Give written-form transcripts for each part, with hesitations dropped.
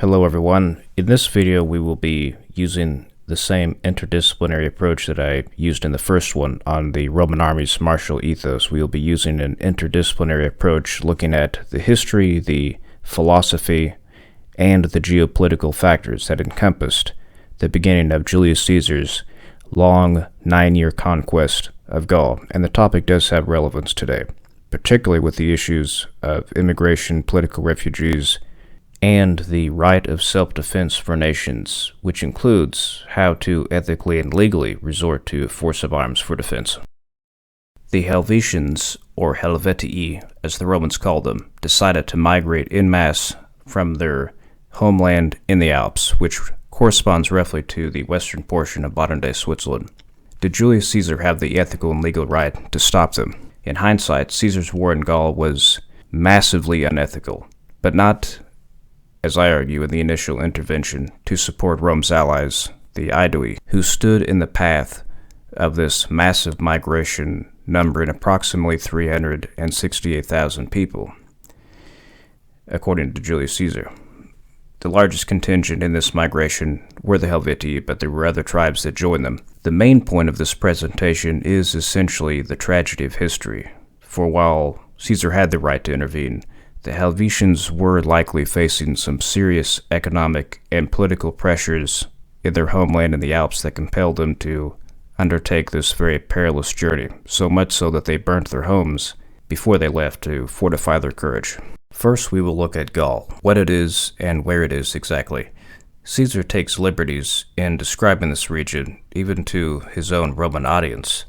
Hello everyone. In this video we will be using the same interdisciplinary approach that I used in the first one on the Roman army's martial ethos. We will be using an interdisciplinary approach looking at the history, the philosophy, and the geopolitical factors that encompassed the beginning of Julius Caesar's long 9-year conquest of Gaul. And the topic does have relevance today, particularly with the issues of immigration, political refugees, and the right of self-defense for nations, which includes how to ethically and legally resort to force of arms for defense. The Hellvisions, or Helvetii, as the Romans called them, decided to migrate en masse from their homeland in the Alps, which corresponds roughly to the western portion of modern-day Switzerland. Did Julius Caesar have the ethical and legal right to stop them? In hindsight, Caesar's war in Gaul was massively unethical, but not, as I argue, in the initial intervention to support Rome's allies, the Aedui, who stood in the path of this massive migration numbering approximately 368,000 people, according to Julius Caesar. The largest contingent in this migration were the Helvetii, but there were other tribes that joined them. The main point of this presentation is essentially the tragedy of history, for while Caesar had the right to intervene, the Hellvetians were likely facing some serious economic and political pressures in their homeland in the Alps that compelled them to undertake this very perilous journey, so much so that they burnt their homes before they left to fortify their courage. First, we will look at Gaul, what it is and where it is exactly. Caesar takes liberties in describing this region, even to his own Roman audience,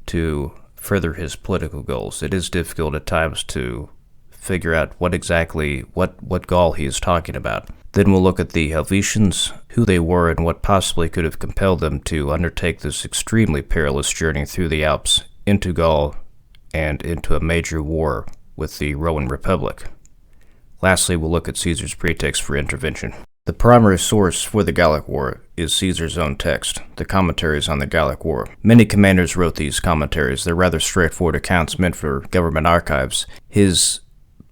to further his political goals. It is difficult at times to figure out what Gaul he is talking about. Then we'll look at the Helvetians, who they were and what possibly could have compelled them to undertake this extremely perilous journey through the Alps into Gaul and into a major war with the Roman Republic. Lastly, we'll look at Caesar's pretext for intervention. The primary source for the Gallic War is Caesar's own text, the commentaries on the Gallic War. Many commanders wrote these commentaries. They're rather straightforward accounts meant for government archives. His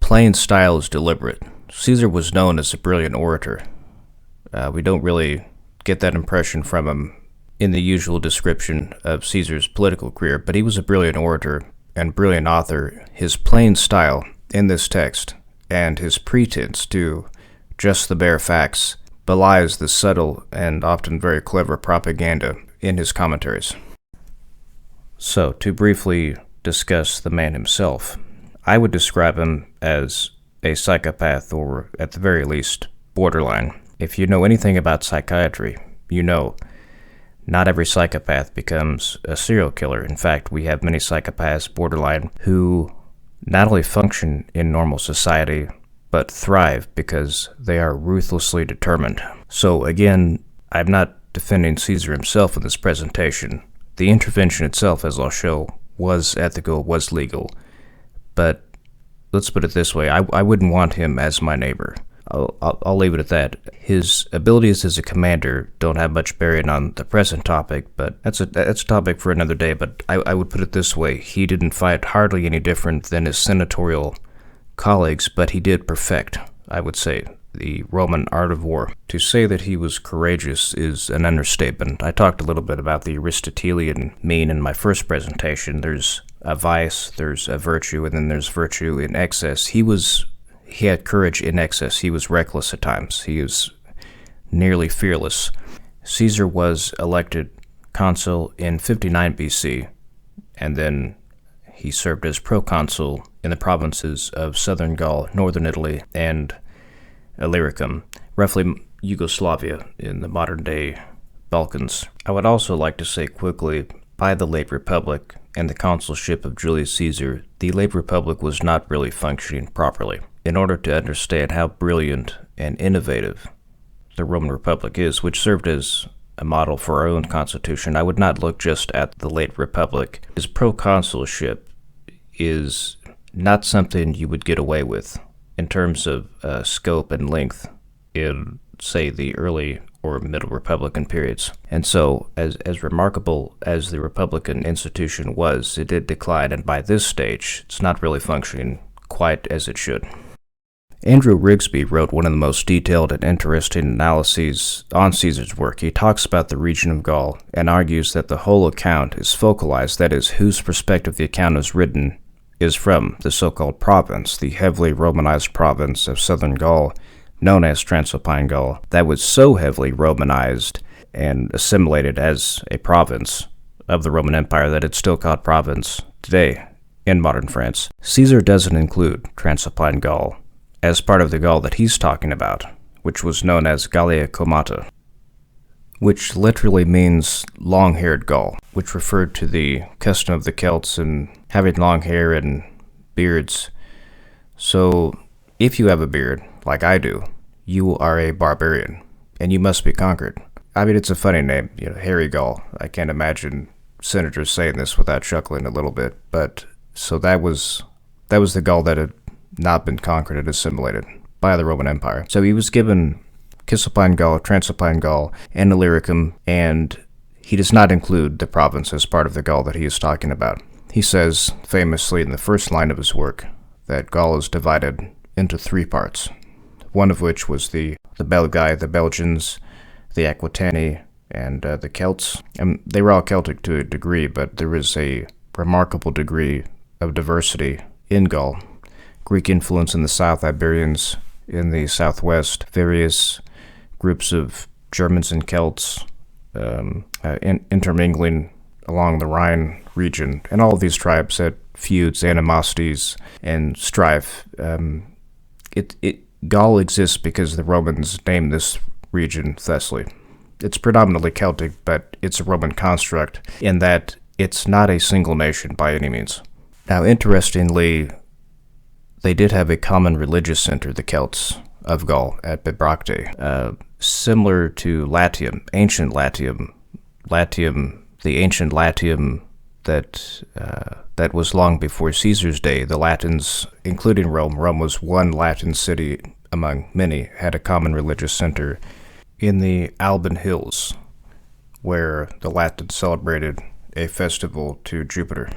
plain style is deliberate. Caesar was known as a brilliant orator. We don't really get that impression from him in the usual description of Caesar's political career, but he was a brilliant orator and brilliant author. His plain style in this text and his pretense to just the bare facts belies the subtle and often very clever propaganda in his commentaries. So, to briefly discuss the man himself, I would describe him as a psychopath, or at the very least, borderline. If you know anything about psychiatry, you know not every psychopath becomes a serial killer. In fact, we have many psychopaths, borderline, who not only function in normal society, but thrive because they are ruthlessly determined. So again, I'm not defending Caesar himself in this presentation. The intervention itself, as I'll show, was ethical, was legal. But let's put it this way, I wouldn't want him as my neighbor. I'll leave it at that. His abilities as a commander don't have much bearing on the present topic, but that's a topic for another day. But I would put it this way, he didn't fight hardly any different than his senatorial colleagues, but he did perfect, I would say, the Roman art of war. To say that he was courageous is an understatement. I talked a little bit about the Aristotelian mean in my first presentation. There's a vice, there's a virtue, and then there's virtue in excess. He had courage in excess. He was reckless at times. He was nearly fearless. Caesar was elected consul in 59 BC, and then he served as proconsul in the provinces of southern Gaul, northern Italy, and Illyricum, roughly Yugoslavia in the modern-day Balkans. I would also like to say quickly, by the late Republic and the consulship of Julius Caesar, the late Republic was not really functioning properly. In order to understand how brilliant and innovative the Roman Republic is, which served as a model for our own constitution, I would not look just at the late Republic. His proconsulship is not something you would get away with in terms of scope and length in, say, the early or Middle Republican periods. And so, as remarkable as the Republican institution was, it did decline, and by this stage, it's not really functioning quite as it should. Andrew Rigsby wrote one of the most detailed and interesting analyses on Caesar's work. He talks about the region of Gaul and argues that the whole account is focalized, that is, whose perspective the account is written is from the so-called province, the heavily Romanized province of southern Gaul, known as Transalpine Gaul, that was so heavily Romanized and assimilated as a province of the Roman Empire that it's still called province today in modern France. Caesar doesn't include Transalpine Gaul as part of the Gaul that he's talking about, which was known as Gallia Comata, which literally means long-haired Gaul, which referred to the custom of the Celts and having long hair and beards. So, if you have a beard, like I do, you are a barbarian, and you must be conquered. I mean, it's a funny name, Hairy Gaul. I can't imagine senators saying this without chuckling a little bit, but so that was the Gaul that had not been conquered and assimilated by the Roman Empire. So he was given Cisalpine Gaul, Transalpine Gaul, and Illyricum, and he does not include the province as part of the Gaul that he is talking about. He says, famously in the first line of his work, that Gaul is divided into three parts, one of which was the Belgae, the Belgians, the Aquitani, and the Celts. And they were all Celtic to a degree, but there is a remarkable degree of diversity in Gaul. Greek influence in the south, Iberians in the southwest, various groups of Germans and Celts intermingling along the Rhine region. And all of these tribes had feuds, animosities, and strife. Gaul exists because the Romans named this region Thessaly. It's predominantly Celtic, but it's a Roman construct in that it's not a single nation by any means. Now, interestingly, they did have a common religious center, the Celts of Gaul, at Bibracte, similar to Latium, ancient Latium. The ancient Latium that was long before Caesar's day. The Latins, including Rome was one Latin city among many, had a common religious center in the Alban Hills, where the Latins celebrated a festival to Jupiter.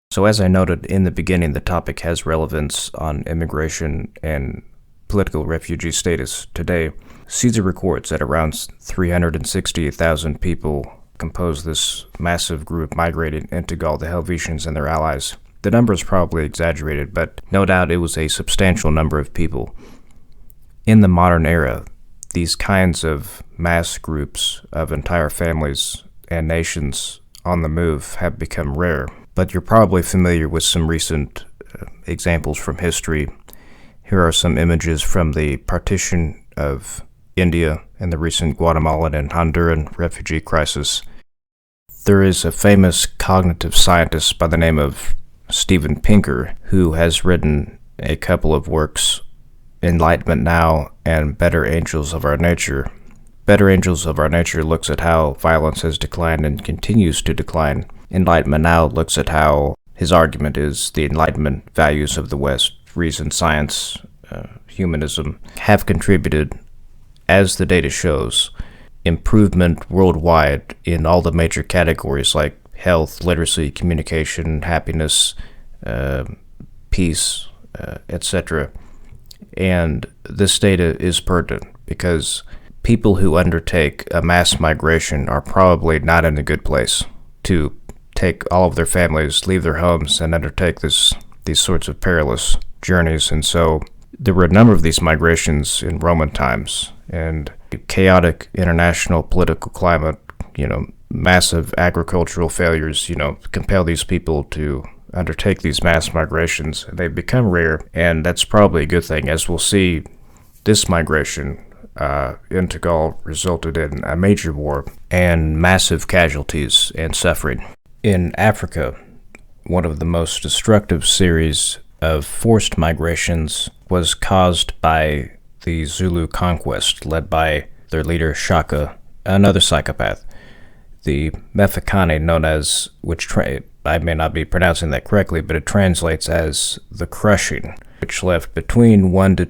So as I noted in the beginning, the topic has relevance on immigration and political refugee status today. Caesar records that around 360,000 people compose this massive group migrating into Gaul, the Hellvisions and their allies. The number is probably exaggerated, but no doubt it was a substantial number of people. In the modern era, these kinds of mass groups of entire families and nations on the move have become rare. But you're probably familiar with some recent examples from history. Here are some images from the partition of India and the recent Guatemalan and Honduran refugee crisis. There is a famous cognitive scientist by the name of Steven Pinker who has written a couple of works, Enlightenment Now and Better Angels of Our Nature. Better Angels of Our Nature looks at how violence has declined and continues to decline. Enlightenment Now looks at how his argument is the Enlightenment values of the West, reason, science, humanism, have contributed, as the data shows, improvement worldwide in all the major categories like health, literacy, communication, happiness, peace, etc. And this data is pertinent because people who undertake a mass migration are probably not in a good place to take all of their families, leave their homes, and undertake these sorts of perilous journeys. And so there were a number of these migrations in Roman times, and chaotic international political climate, massive agricultural failures, compel these people to undertake these mass migrations. They become rare, and that's probably a good thing. As we'll see, this migration into Gaul resulted in a major war and massive casualties and suffering. In Africa, one of the most destructive series of forced migrations was caused by the Zulu Conquest, led by their leader Shaka, another psychopath. The Mephakane, known as, I may not be pronouncing that correctly, but it translates as the crushing, which left between 1 to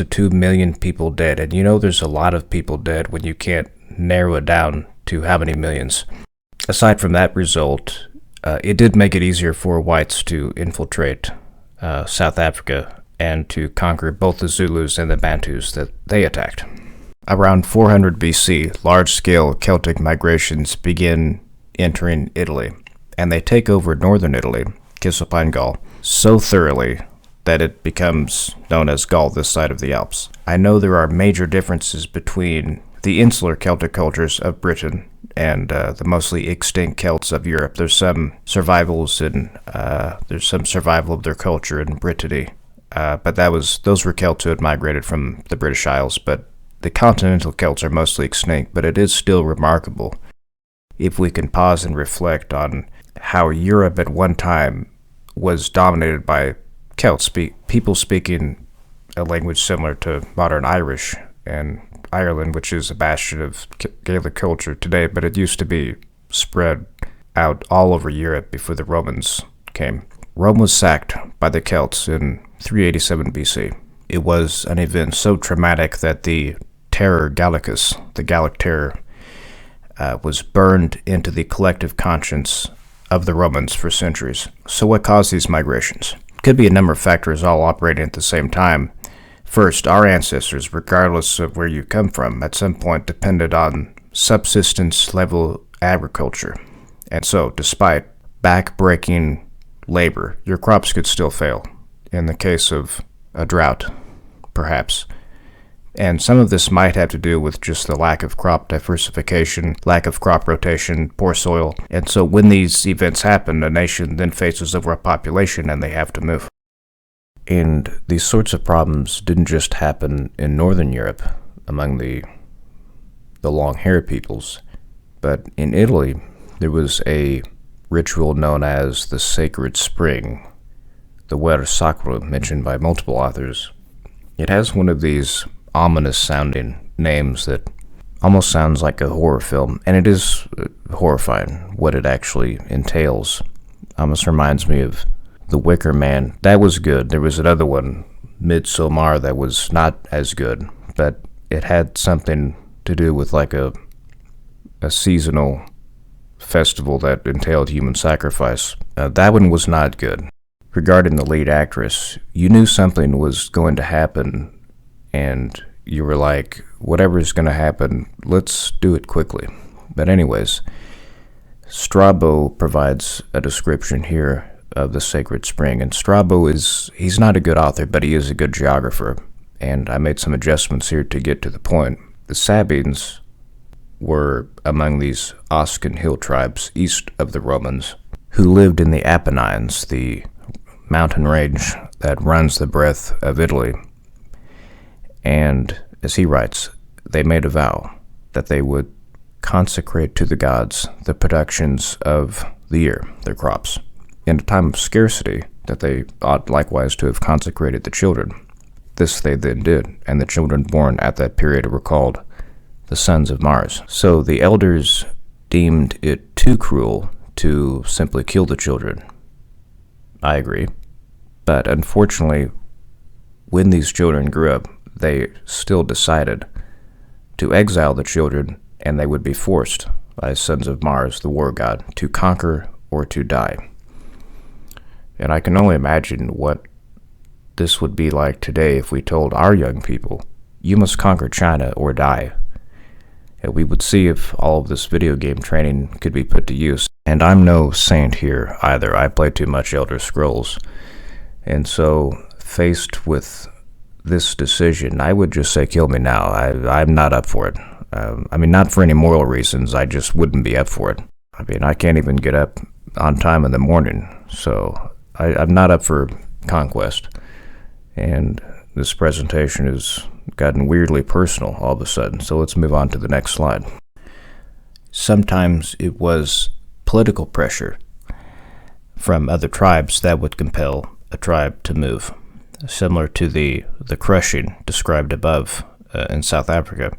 2 million people dead. And there's a lot of people dead when you can't narrow it down to how many millions. Aside from that result, it did make it easier for whites to infiltrate South Africa and to conquer both the Zulus and the Bantus that they attacked. Around 400 BC, large-scale Celtic migrations begin entering Italy, and they take over northern Italy, Cisalpine Gaul, so thoroughly that it becomes known as Gaul this side of the Alps. I know there are major differences between the insular Celtic cultures of Britain and the mostly extinct Celts of Europe. There's some survivals in there's some survival of their culture in Brittany, but those were Celts who had migrated from the British Isles. But the continental Celts are mostly extinct. But it is still remarkable if we can pause and reflect on how Europe at one time was dominated by Celts, people speaking a language similar to modern Irish, and Ireland, which is a bastion of Gaelic culture today, but it used to be spread out all over Europe before the Romans came. Rome was sacked by the Celts in 387 BC. It was an event so traumatic that the Terror Gallicus, the Gallic terror, was burned into the collective conscience of the Romans for centuries. So what caused these migrations? Could be a number of factors all operating at the same time. First, our ancestors, regardless of where you come from, at some point depended on subsistence level agriculture. And so, despite back-breaking labor, your crops could still fail, in the case of a drought, perhaps. And some of this might have to do with just the lack of crop diversification, lack of crop rotation, poor soil. And so when these events happen, a nation then faces over a population and they have to move. And these sorts of problems didn't just happen in Northern Europe among the long-haired peoples, but in Italy there was a ritual known as the Sacred Spring, the Ver Sacro, mentioned by multiple authors. It has one of these ominous-sounding names that almost sounds like a horror film, and it is horrifying what it actually entails. Almost reminds me of The Wicker Man. That was good. There was another one, Midsommar, that was not as good, but it had something to do with like a seasonal festival that entailed human sacrifice. That one was not good. Regarding the lead actress, you knew something was going to happen, and you were like, whatever's going to happen, let's do it quickly. But anyways, Strabo provides a description here of the Sacred Spring, and Strabo he's not a good author, but he is a good geographer, and I made some adjustments here to get to the point. The Sabines were among these Oscan hill tribes east of the Romans who lived in the Apennines, the mountain range that runs the breadth of Italy. And as he writes, they made a vow that they would consecrate to the gods the productions of the year, their crops, in a time of scarcity, that they ought likewise to have consecrated the children. This they then did, and the children born at that period were called the sons of Mars. So the elders deemed it too cruel to simply kill the children. I agree. But unfortunately, when these children grew up, they still decided to exile the children, and they would be forced by sons of Mars, the war god, to conquer or to die. And I can only imagine what this would be like today if we told our young people, you must conquer China or die. And we would see if all of this video game training could be put to use. And I'm no saint here either. I play too much Elder Scrolls. And so, faced with this decision, I would just say, kill me now. I'm not up for it. Not for any moral reasons. I just wouldn't be up for it. I can't even get up on time in the morning. So, I'm not up for conquest. And this presentation has gotten weirdly personal all of a sudden. So let's move on to the next slide. Sometimes it was political pressure from other tribes that would compel a tribe to move, similar to the crushing described above in South Africa.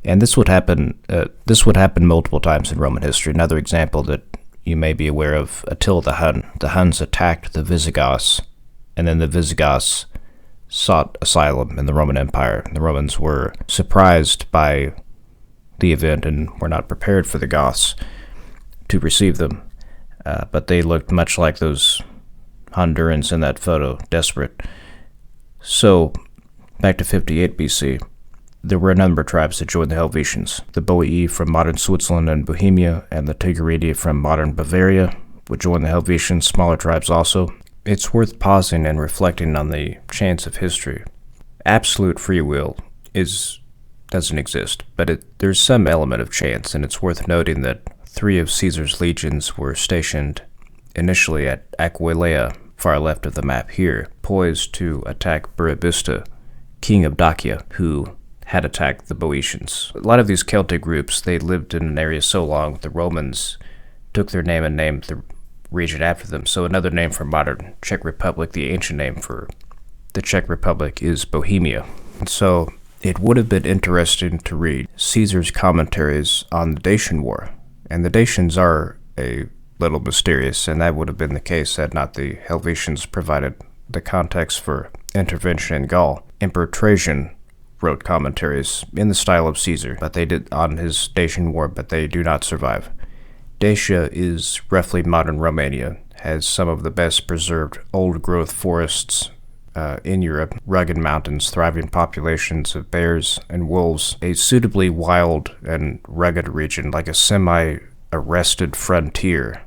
And this would happen multiple times in Roman history. Another example that you may be aware of, Attila the Hun. The Huns attacked the Visigoths, and then the Visigoths sought asylum in the Roman Empire. The Romans were surprised by the event and were not prepared for the Goths to receive them. But they looked much like those Hondurans in that photo, desperate. So, back to 58 BC, there were a number of tribes that joined the Hellvisions. The Boii from modern Switzerland and Bohemia, and the Tiguridae from modern Bavaria would join the Hellvetians, smaller tribes also. It's worth pausing and reflecting on the chance of history. Absolute free will doesn't exist, but there's some element of chance, and it's worth noting that 3 of Caesar's legions were stationed initially at Aquileia, far left of the map here, poised to attack Burebista, king of Dacia, who had attacked the Boeotians. A lot of these Celtic groups, they lived in an area so long, the Romans took their name and named the region after them. So another name for modern Czech Republic, the ancient name for the Czech Republic, is Bohemia. So it would have been interesting to read Caesar's commentaries on the Dacian War. And the Dacians are a little mysterious, and that would have been the case had not the Helvetians provided the context for intervention in Gaul. Emperor Trajan wrote commentaries in the style of Caesar, but they did on his Dacian War, but they do not survive. Dacia is roughly modern Romania, has some of the best preserved old-growth forests in Europe, rugged mountains, thriving populations of bears and wolves, a suitably wild and rugged region, like a semi-arrested frontier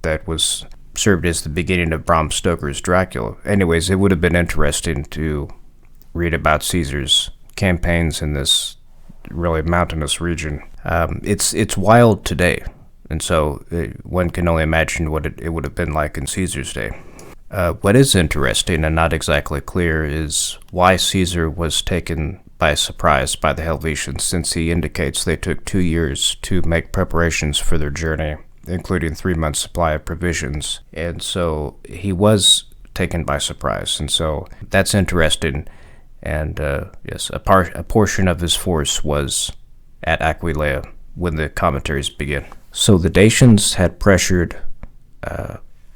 that was served as the beginning of Bram Stoker's Dracula. Anyways, it would have been interesting to read about Caesar's campaigns in this really mountainous region. It's wild today, and so one can only imagine what it would have been like in Caesar's day. What is interesting and not exactly clear is why Caesar was taken by surprise by the Helvetians, since he indicates they took 2 years to make preparations for their journey, including 3 months' supply of provisions. And so he was taken by surprise, and so that's interesting. And yes, a portion of his force was at Aquileia when the commentaries begin. So the Dacians had pressured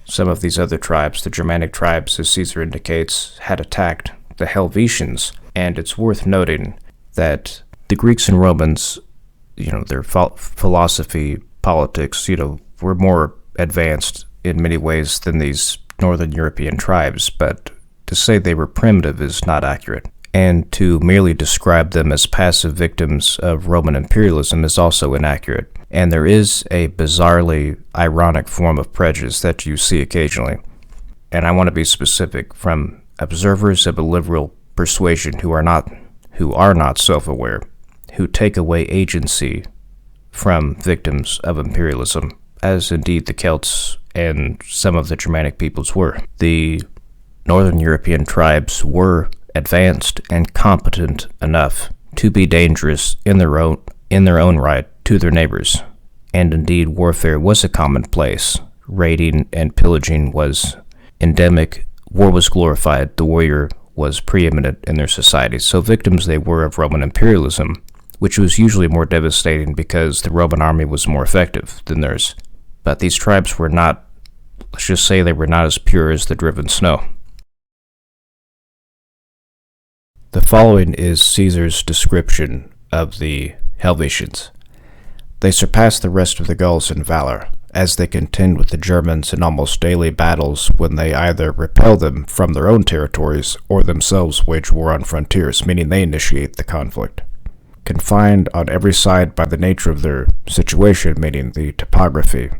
some of these other tribes. The Germanic tribes, as Caesar indicates, had attacked the Helvetians. And it's worth noting that the Greeks and Romans, their philosophy, politics, were more advanced in many ways than these Northern European tribes. But to say they were primitive is not accurate. And to merely describe them as passive victims of Roman imperialism is also inaccurate. And there is a bizarrely ironic form of prejudice that you see occasionally. And I want to be specific, from observers of a liberal persuasion who are not self-aware, who take away agency from victims of imperialism, as indeed the Celts and some of the Germanic peoples were. The Northern European tribes were advanced and competent enough to be dangerous in their own right to their neighbors. And indeed, warfare was a commonplace. Raiding and pillaging was endemic. War was glorified. The warrior was preeminent in their society. So victims they were of Roman imperialism, which was usually more devastating because the Roman army was more effective than theirs. But these tribes were not, let's just say they were not as pure as the driven snow. The following is Caesar's description of the Helvetians. They surpass the rest of the Gauls in valor, as they contend with the Germans in almost daily battles when they either repel them from their own territories or themselves wage war on frontiers, meaning they initiate the conflict. Confined on every side by the nature of their situation, meaning the topography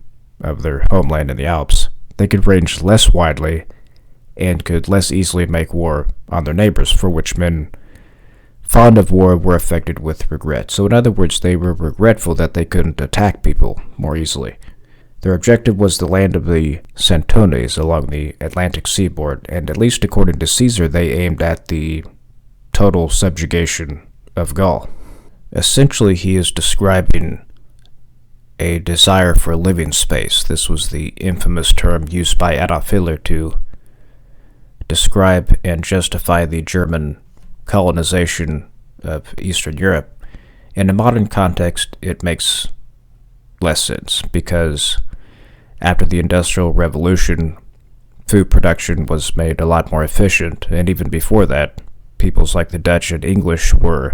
of their homeland in the Alps, they could range less widely and could less easily make war on their neighbors, for which men fond of war were affected with regret. So in other words, they were regretful that they couldn't attack people more easily. Their objective was the land of the Santones along the Atlantic seaboard, and at least according to Caesar, they aimed at the total subjugation of Gaul. Essentially, he is describing a desire for living space. This was the infamous term used by Adolf Hitler to describe and justify the German colonization of Eastern Europe. In a modern context, it makes less sense because after the Industrial Revolution, food production was made a lot more efficient, and even before that, peoples like the Dutch and English were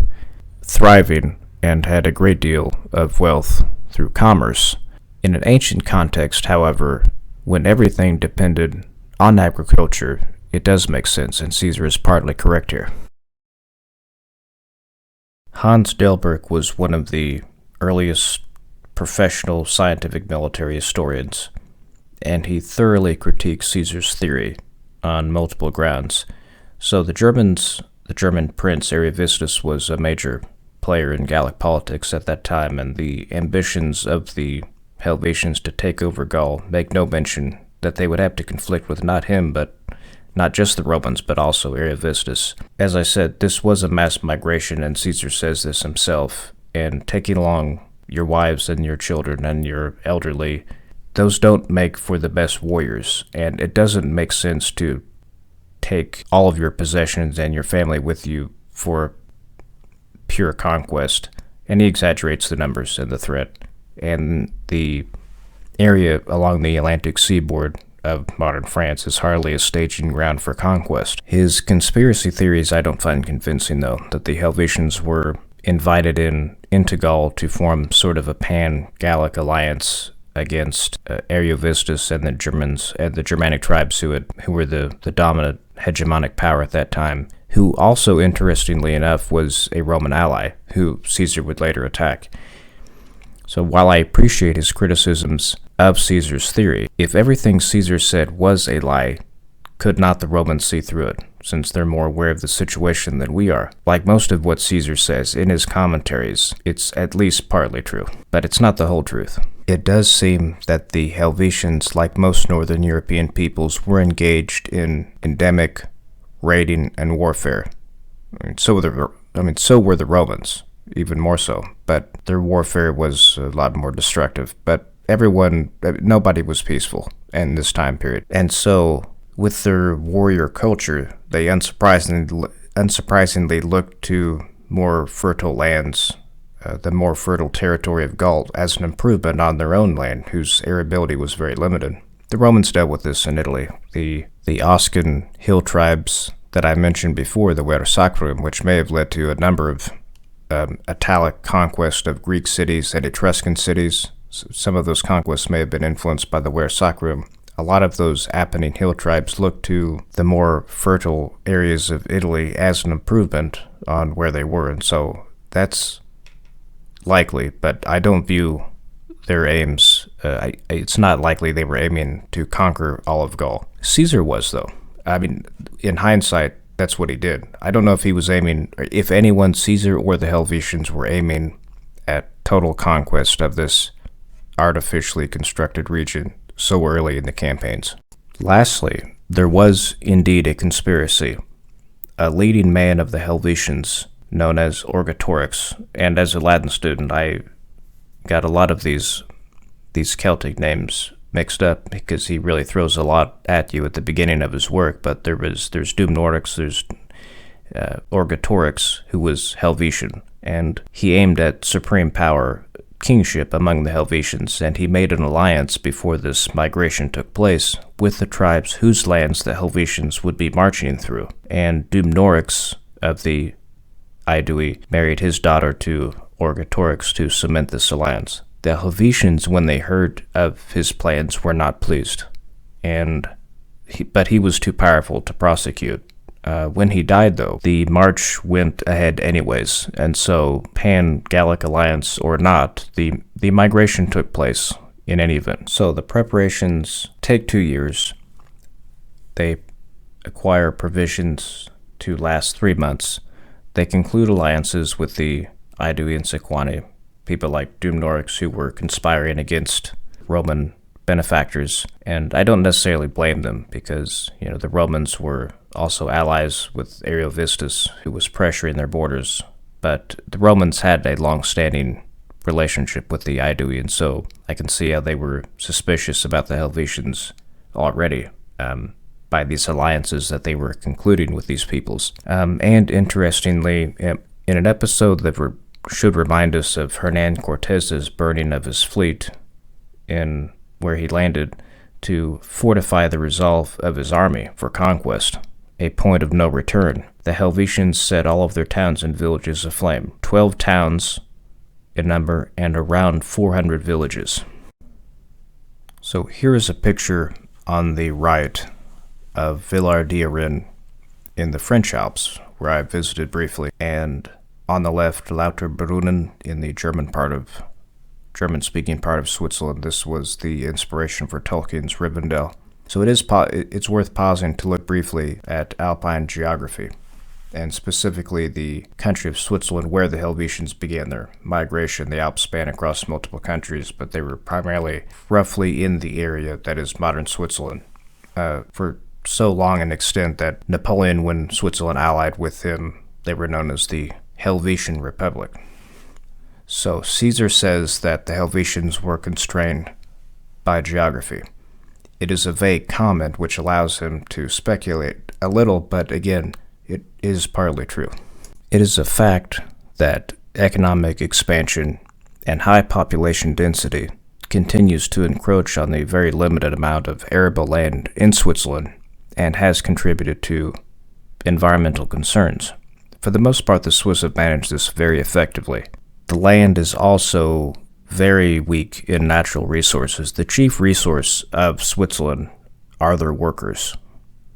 thriving and had a great deal of wealth through commerce. In an ancient context, however, when everything depended on agriculture, it does make sense, and Caesar is partly correct here. Hans Delberk was one of the earliest professional scientific military historians, and he thoroughly critiqued Caesar's theory on multiple grounds. So the German prince Ariovistus was a major player in Gallic politics at that time, and the ambitions of the Hellvisions to take over Gaul make no mention that they would have to conflict with not him, but not just the Romans, but also Ariovistus. As I said, this was a mass migration, and Caesar says this himself, and taking along your wives and your children and your elderly, those don't make for the best warriors, and it doesn't make sense to take all of your possessions and your family with you for pure conquest. And he exaggerates the numbers and the threat. And the area along the Atlantic seaboard of modern France is hardly a staging ground for conquest. His conspiracy theories I don't find convincing, though, that the Hellvisions were invited into Gaul to form sort of a pan-Gallic alliance against Ariovistus and the Germans and the Germanic tribes who were the dominant hegemonic power at that time, who also, interestingly enough, was a Roman ally who Caesar would later attack. So while I appreciate his criticisms of Caesar's theory, if everything Caesar said was a lie, could not the Romans see through it, since they're more aware of the situation than we are? Like most of what Caesar says in his commentaries, it's at least partly true, but it's not the whole truth. It does seem that the Hellvisions, like most Northern European peoples, were engaged in endemic raiding and warfare. So were the Romans, even more so, but their warfare was a lot more destructive. But nobody was peaceful in this time period. And so, with their warrior culture, they unsurprisingly looked to more fertile lands, the more fertile territory of Gaul, as an improvement on their own land, whose arability was very limited. The Romans dealt with this in Italy. The Oscan hill tribes that I mentioned before, the Versacrum, which may have led to a number of Italic conquest of Greek cities and Etruscan cities. Some of those conquests may have been influenced by the Versacrum. A lot of those Apennine hill tribes looked to the more fertile areas of Italy as an improvement on where they were, and so that's likely, but I don't view their aims. It's not likely they were aiming to conquer all of Gaul. Caesar was, though. I mean, in hindsight, that's what he did. I don't know if he was aiming, if anyone, Caesar or the Hellvetians, were aiming at total conquest of this artificially constructed region so early in the campaigns. Lastly, there was indeed a conspiracy. A leading man of the Hellvetians, known as Orgetorix, and as a Latin student, I got a lot of these Celtic names mixed up because he really throws a lot at you at the beginning of his work. But there's Dumnorix, there's Orgetorix, who was Helvetian, and he aimed at supreme power, kingship among the Hellvetians, and he made an alliance before this migration took place with the tribes whose lands the Hellvetians would be marching through. And Dumnorix of the Aedui married his daughter to Orgetorix to cement this alliance. The Hellvetians, when they heard of his plans, were not pleased, but he was too powerful to prosecute. When he died, though, the march went ahead anyways, and so pan-Gallic alliance or not, the migration took place in any event. So the preparations take 2 years. They acquire provisions to last 3 months. They conclude alliances with the Aedui and Sequani, people like Dumnorix who were conspiring against Roman benefactors, and I don't necessarily blame them because, the Romans were also allies with Ariovistus, who was pressuring their borders, but the Romans had a long-standing relationship with the Aedui, and so I can see how they were suspicious about the Hellvetians already by these alliances that they were concluding with these peoples. And interestingly, in an episode that should remind us of Hernan Cortez's burning of his fleet in where he landed to fortify the resolve of his army for conquest, a point of no return, the Hellvetians set all of their towns and villages aflame. 12 towns in number and around 400 villages. So here is a picture on the right of Villard-d'Arin in the French Alps, where I visited briefly, and on the left, Lauterbrunnen in the German-speaking part of Switzerland. This was the inspiration for Tolkien's Rivendell. So it's worth pausing to look briefly at Alpine geography, and specifically the country of Switzerland, where the Hellvisions began their migration. The Alps span across multiple countries, but they were primarily roughly in the area that is modern Switzerland for so long an extent that Napoleon, when Switzerland allied with him, they were known as the Helvetian Republic. So Caesar says that the Helvetians were constrained by geography. It is a vague comment which allows him to speculate a little, but again, it is partly true. It is a fact that economic expansion and high population density continues to encroach on the very limited amount of arable land in Switzerland and has contributed to environmental concerns. For the most part, the Swiss have managed this very effectively. The land is also very weak in natural resources. The chief resource of Switzerland are their workers.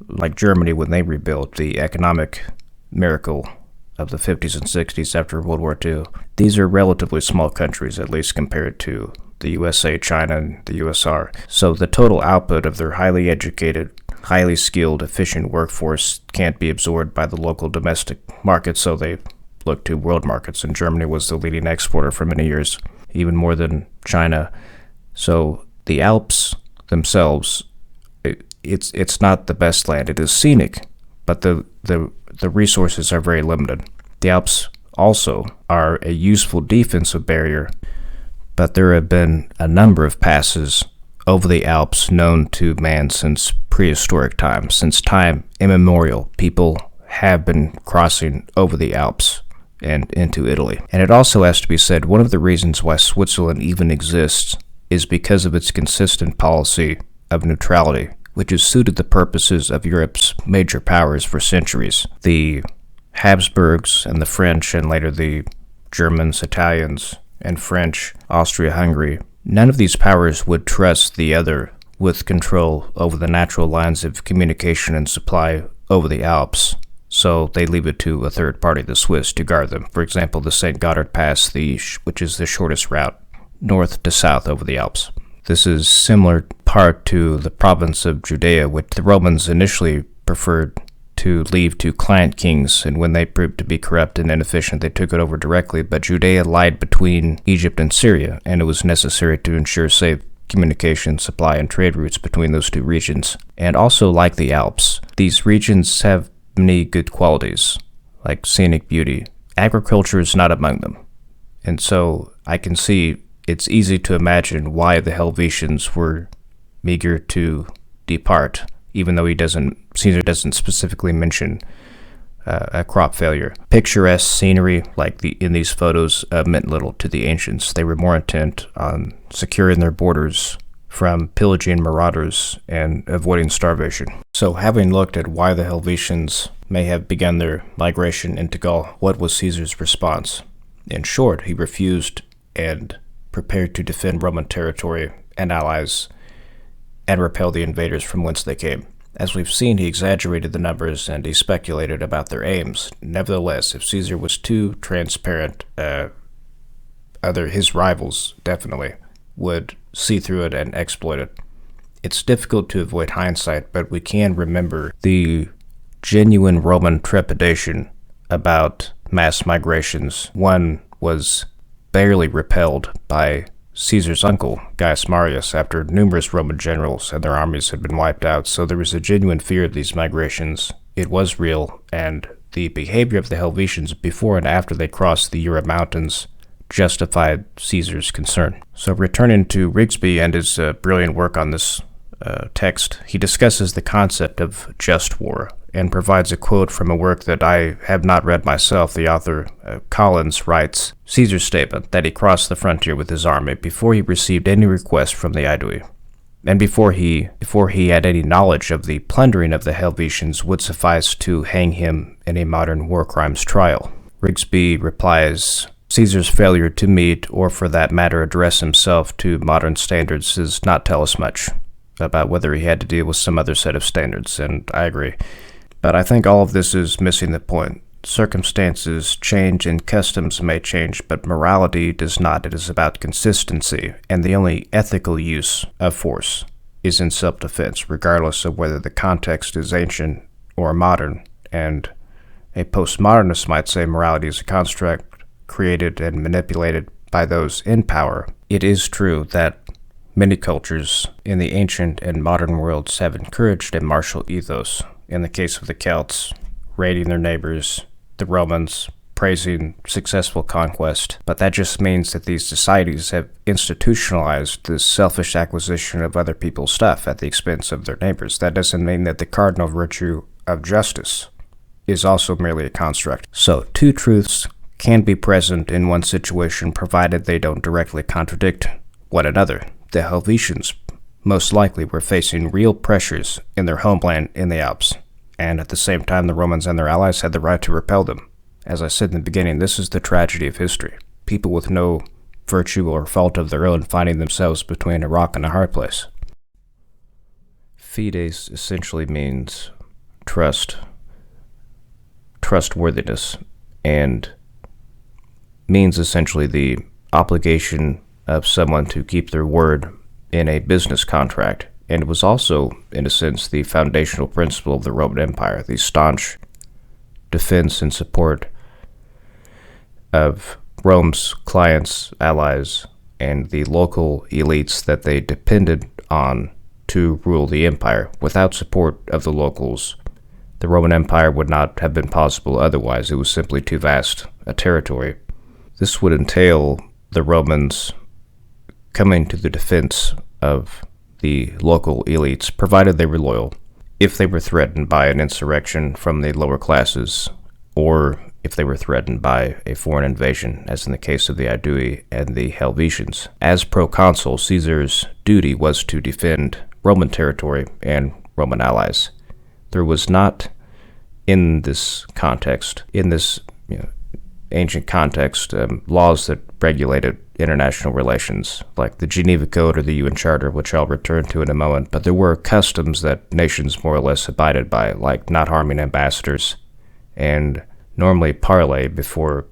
Like Germany, when they rebuilt, the economic miracle of the 50s and 60s after World War II, these are relatively small countries, at least compared to the USA, China, and the USSR. So the total output of their highly educated, highly skilled, efficient workforce can't be absorbed by the local domestic market, so they look to world markets, and Germany was the leading exporter for many years, even more than China. So the Alps themselves, it's not the best land. It is scenic, but the resources are very limited. The Alps also are a useful defensive barrier, but there have been a number of passes over the Alps known to man since prehistoric times. Since time immemorial, people have been crossing over the Alps and into Italy. And it also has to be said, one of the reasons why Switzerland even exists is because of its consistent policy of neutrality, which has suited the purposes of Europe's major powers for centuries. The Habsburgs and the French, and later the Germans, Italians, and French, Austria-Hungary, none of these powers would trust the other with control over the natural lines of communication and supply over the Alps, so they leave it to a third party, the Swiss, to guard them. For example, the St. Gothard Pass, which is the shortest route north to south over the Alps. This is similar part to the province of Judea, which the Romans initially preferred to leave to client kings, and when they proved to be corrupt and inefficient, they took it over directly. But Judea lied between Egypt and Syria, and it was necessary to ensure safe communication, supply, and trade routes between those two regions. And also, like the Alps, these regions have many good qualities, like scenic beauty. Agriculture is not among them. And so I can see it's easy to imagine why the Helvetians were eager to depart, even though Caesar doesn't specifically mention a crop failure. Picturesque scenery, like in these photos, meant little to the ancients. They were more intent on securing their borders from pillaging marauders and avoiding starvation. So having looked at why the Helvetians may have begun their migration into Gaul, what was Caesar's response? In short, he refused and prepared to defend Roman territory and allies and repel the invaders from whence they came. As we've seen, he exaggerated the numbers and he speculated about their aims. Nevertheless, if Caesar was too transparent, his rivals definitely would see through it and exploit it. It's difficult to avoid hindsight, but we can remember the genuine Roman trepidation about mass migrations. One was barely repelled by Caesar's uncle, Gaius Marius, after numerous Roman generals and their armies had been wiped out. So there was a genuine fear of these migrations. It was real, and the behavior of the Helvetians before and after they crossed the Jura Mountains justified Caesar's concern. So returning to Rigsby and his brilliant work on this text, he discusses the concept of just war and provides a quote from a work that I have not read myself. The author, Collins, writes, Caesar's statement that he crossed the frontier with his army before he received any request from the Aedui, and before he had any knowledge of the plundering of the Helvetians, would suffice to hang him in a modern war crimes trial. Rigsby replies, Caesar's failure to meet, or for that matter address himself to modern standards, does not tell us much. about whether he had to deal with some other set of standards, and I agree. But I think all of this is missing the point. Circumstances change and customs may change, but morality does not. It is about consistency, and the only ethical use of force is in self-defense, regardless of whether the context is ancient or modern. And a postmodernist might say morality is a construct created and manipulated by those in power. It is true that many cultures in the ancient and modern worlds have encouraged a martial ethos. In the case of the Celts, raiding their neighbors, the Romans praising successful conquest. But that just means that these societies have institutionalized this selfish acquisition of other people's stuff at the expense of their neighbors. That doesn't mean that the cardinal virtue of justice is also merely a construct. So, two truths can be present in one situation provided they don't directly contradict one another. The Hellvisions most likely were facing real pressures in their homeland in the Alps, and at the same time the Romans and their allies had the right to repel them. As I said in the beginning, this is the tragedy of history. People with no virtue or fault of their own finding themselves between a rock and a hard place. Fides essentially means trust, trustworthiness, and means essentially the obligation of someone to keep their word in a business contract. And it was also, in a sense, the foundational principle of the Roman Empire, the staunch defense and support of Rome's clients, allies, and the local elites that they depended on to rule the empire. Without support of the locals, the Roman Empire would not have been possible otherwise. It was simply too vast a territory. This would entail the Romans coming to the defense of the local elites, provided they were loyal, if they were threatened by an insurrection from the lower classes, or if they were threatened by a foreign invasion, as in the case of the Aedui and the Hellvisions. As proconsul, Caesar's duty was to defend Roman territory and Roman allies. There was not, in this context, in this ancient context, laws that regulated international relations, like the Geneva Code or the UN Charter, which I'll return to in a moment, but there were customs that nations more or less abided by, like not harming ambassadors, and normally parley before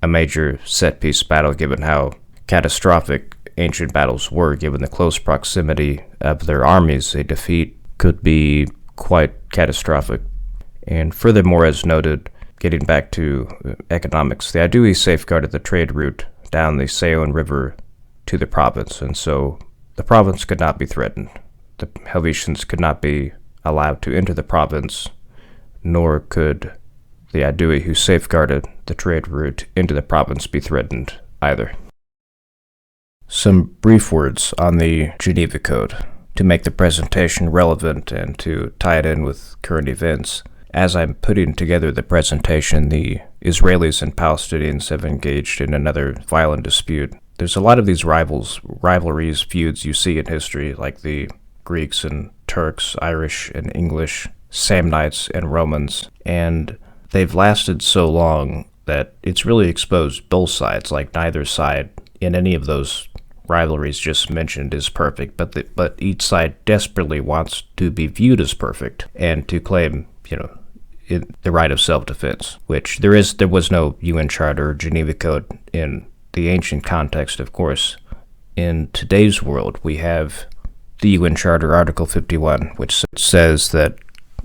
a major set-piece battle, given how catastrophic ancient battles were, given the close proximity of their armies. A defeat could be quite catastrophic. And furthermore, as noted, getting back to economics, the Aedui safeguarded the trade route down the Saone River to the province, and so the province could not be threatened. The Helvetians could not be allowed to enter the province, nor could the Aedui who safeguarded the trade route into the province be threatened either. Some brief words on the Geneva Code to make the presentation relevant and to tie it in with current events. As I'm putting together the presentation, the Israelis and Palestinians have engaged in another violent dispute. There's a lot of these rivalries, feuds you see in history, like the Greeks and Turks, Irish and English, Samnites and Romans, and they've lasted so long that it's really exposed both sides. Like neither side in any of those rivalries just mentioned is perfect, but each side desperately wants to be viewed as perfect and to claim, the right of self-defense, which there was no UN Charter or Geneva Code in the ancient context, of course. In today's world, we have the UN Charter, Article 51, which says that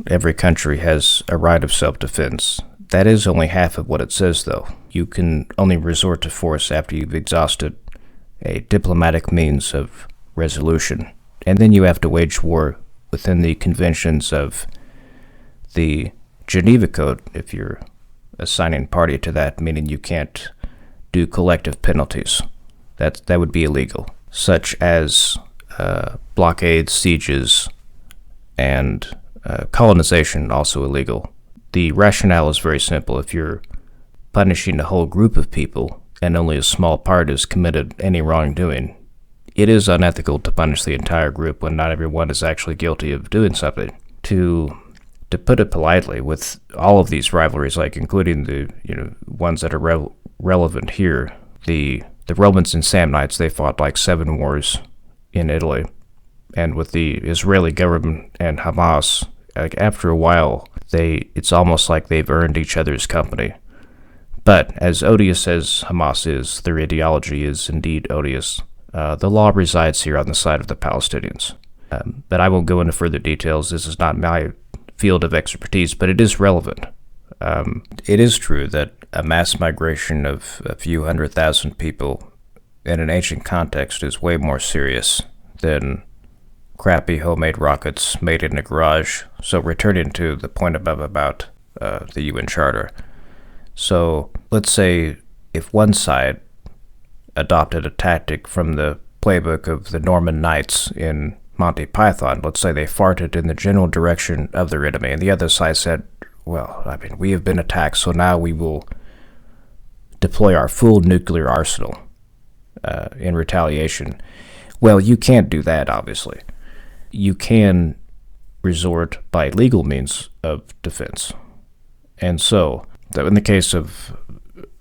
every country has a right of self-defense. That is only half of what it says, though. You can only resort to force after you've exhausted a diplomatic means of resolution, and then you have to wage war within the conventions of the Geneva Code if you're a signing party to that, meaning you can't do collective penalties. That would be illegal, such as blockades, sieges, and colonization, also illegal. The rationale is very simple. If you're punishing a whole group of people and only a small part has committed any wrongdoing, it is unethical to punish the entire group when not everyone is actually guilty of doing something. To put it politely, with all of these rivalries, like including the ones that are relevant here, the Romans and Samnites, they fought like 7 wars in Italy, And with the Israeli government and Hamas, like after a while, it's almost like they've earned each other's company. But as odious as Hamas is, their ideology is indeed odious. The law resides here on the side of the Palestinians. But I won't go into further details. This is not my field of expertise, but it is relevant. It is true that a mass migration of a few 100,000 people in an ancient context is way more serious than crappy homemade rockets made in a garage. So returning to the point above about the UN Charter. So let's say if one side adopted a tactic from the playbook of the Norman Knights in Monty Python, let's say they farted in the general direction of their enemy, and the other side said, well, I mean, we have been attacked, so now we will deploy our full nuclear arsenal in retaliation. Well, you can't do that, obviously. You can resort by legal means of defense. And so, in the case of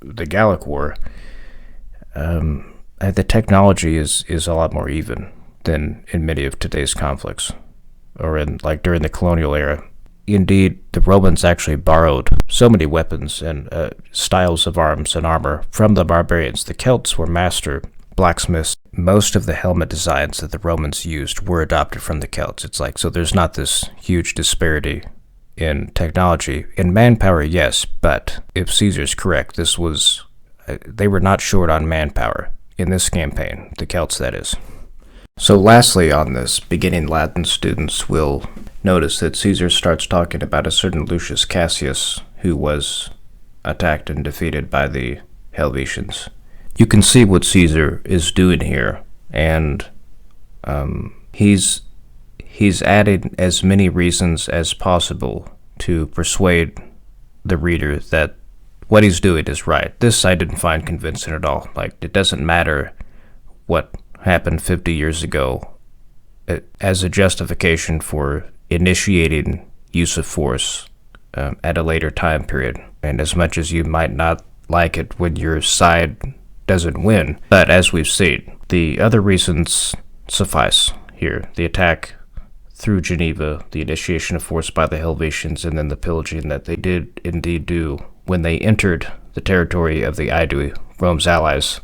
the Gallic War, the technology is a lot more even than in many of today's conflicts, or in like during the colonial era. Indeed, the Romans actually borrowed so many weapons and styles of arms and armor from the barbarians. The Celts were master blacksmiths. Most of the helmet designs that the Romans used were adopted from the Celts. It's like, so there's not this huge disparity in technology. In manpower, yes, but if Caesar's correct, they were not short on manpower in this campaign, the Celts, that is. So lastly on this, beginning Latin students will notice that Caesar starts talking about a certain Lucius Cassius who was attacked and defeated by the Hellvisions. You can see what Caesar is doing here, and he's added as many reasons as possible to persuade the reader that what he's doing is right. This I didn't find convincing at all. Like, it doesn't matter what happened 50 years ago as a justification for initiating use of force at a later time period. And as much as you might not like it when your side doesn't win, but as we've seen, the other reasons suffice here. The attack through Geneva, the initiation of force by the Hellvisions, and then the pillaging that they did indeed do when they entered the territory of the Aedui, Rome's allies.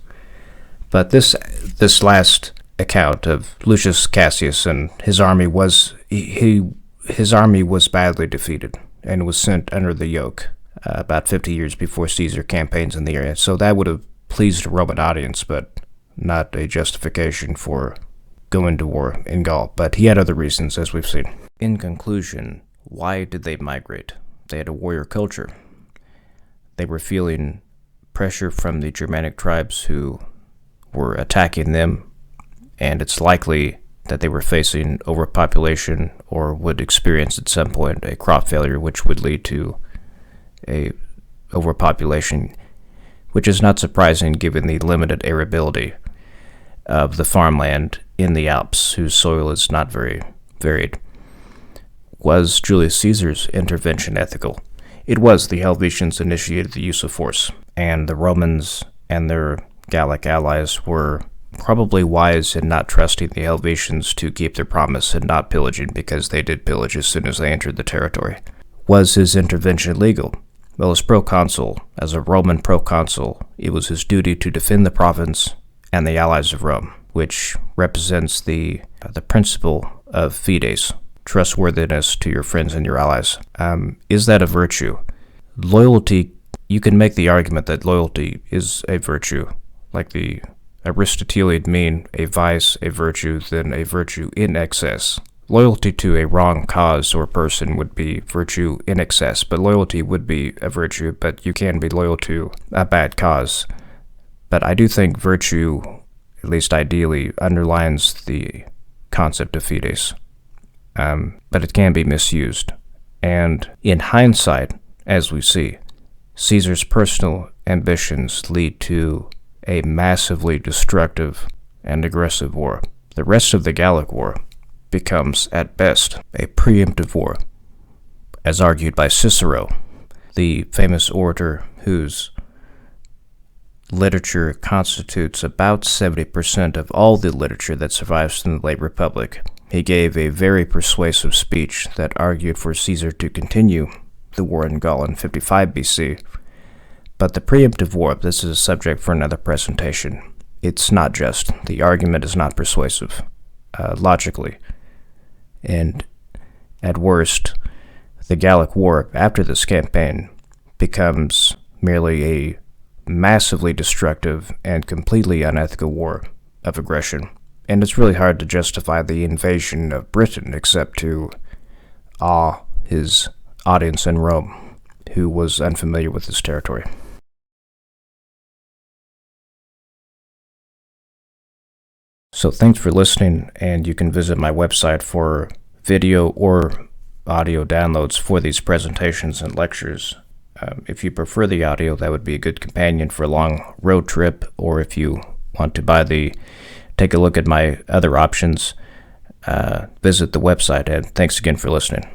But this last account of Lucius Cassius and his army was his army was badly defeated and was sent under the yoke about 50 years before Caesar campaigns in the area. So that would have pleased a Roman audience, but not a justification for going to war in Gaul. But he had other reasons, as we've seen. In conclusion, why did they migrate? They had a warrior culture. They were feeling pressure from the Germanic tribes who were attacking them, and it's likely that they were facing overpopulation or would experience at some point a crop failure, which would lead to a overpopulation, which is not surprising given the limited arability of the farmland in the Alps, whose soil is not very varied. Was Julius Caesar's intervention ethical? It was. The Hellvisions initiated the use of force, and the Romans and their Gallic allies were probably wise in not trusting the Hellvisions to keep their promise and not pillaging, because they did pillage as soon as they entered the territory. Was his intervention legal? Well, as a Roman proconsul, it was his duty to defend the province and the allies of Rome, which represents the principle of fides, trustworthiness to your friends and your allies. Is that a virtue? Loyalty, you can make the argument that loyalty is a virtue, like the Aristotelian mean a vice, a virtue, then a virtue in excess. Loyalty to a wrong cause or person would be virtue in excess, but loyalty would be a virtue, but you can be loyal to a bad cause. But I do think virtue, at least ideally, underlines the concept of fides. But it can be misused. And in hindsight, as we see, Caesar's personal ambitions lead to a massively destructive and aggressive war. The rest of the Gallic War becomes, at best, a preemptive war, as argued by Cicero, the famous orator whose literature constitutes about 70% of all the literature that survives from the late Republic. he gave a very persuasive speech that argued for Caesar to continue the war in Gaul in 55 BC. But the preemptive war, this is a subject for another presentation. It's not just. The argument is not persuasive, logically. And at worst, the Gallic War after this campaign becomes merely a massively destructive and completely unethical war of aggression. And it's really hard to justify the invasion of Britain except to awe his audience in Rome, who was unfamiliar with this territory. So thanks for listening, and you can visit my website for video or audio downloads for these presentations and lectures. If you prefer the audio, that would be a good companion for a long road trip, or if you want to take a look at my other options, visit the website, and thanks again for listening.